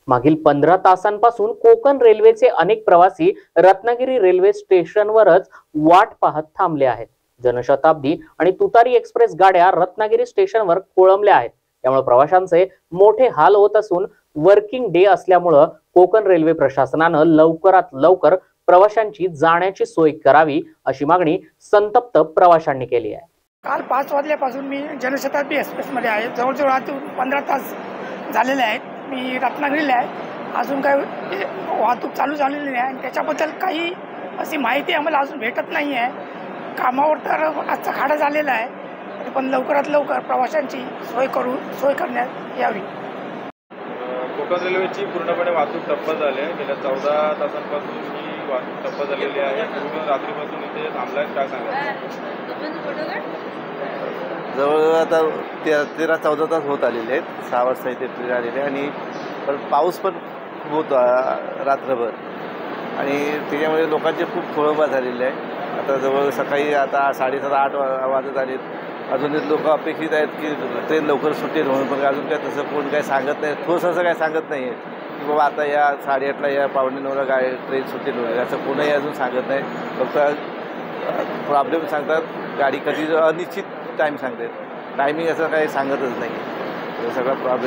मागील 15 तासांपासून कोकण रेल्वेचे अनेक प्रवासी रत्नागिरी रेल्वे स्टेशनवरच वाट पाहत थांबले आहेत। जनशताब्दी आणि तुतारी एक्सप्रेस गाड्या रत्नागिरी स्टेशनवर खोळंबल्या आहेत। त्यामुळे प्रवाशांचे मोठे हाल होत असून वर्किंग डे असल्यामुळे कोकण रेल्वे प्रशासनानं लवकरात लवकर प्रवाशांची जाण्याची सोय करावी अशी मागणी संतप्त प्रवाशांनी केली आहे। काल 5 वाजल्यापासून मी जनशताब्दी एक्सप्रेसमध्ये आहे। जवळजवळ आज 15 तास झालेले आहेत। मी रत्नागिरीला आहे। अजून काय वाहतूक चालू झालेली नाही आणि त्याच्याबद्दल काही अशी माहिती आम्हाला अजून भेटत नाही आहे। कामावर तर आजचा खाडा झालेला आहे, पण लवकरात लवकर प्रवाशांची सोय करण्यात यावी। कोकण रेल्वेची पूर्णपणे वाहतूक ठप्प झाली आहे। गेल्या 14 तासांपासून ही वाहतूक ठप्प झालेली आहे। पूर्ण रात्रीपासून इथे थांबलाय। काय सांगा? जवळ आता 13-14 तास होत आलेले आहेत। 6 वाजता इथे ट्रेन आलेली आहे आणि पाऊस पण होतो रात्रभर आणि त्याच्यामुळे लोकांचे खूप खोळंबा झालेले आहे। आता जवळ सकाळी आता 7:30-8 वाजत आले। अजून लोक अपेक्षित आहेत की ट्रेन लवकर सुटेल म्हणून, पण अजून काय तसं कोण काय सांगत नाही। ठोस असं काय सांगत नाही आहे की बाबा आता या 8:30ला या 8:45ला गाडी ट्रेन सुटेल वगैरे, असं कोणीही अजून सांगत नाही। फक्त प्रॉब्लेम सांगतात, गाडी कधी अनिश्चित टाईम सांगतात, टायमिंग असं काही सांगतच नाही। सगळा प्रॉब्लेम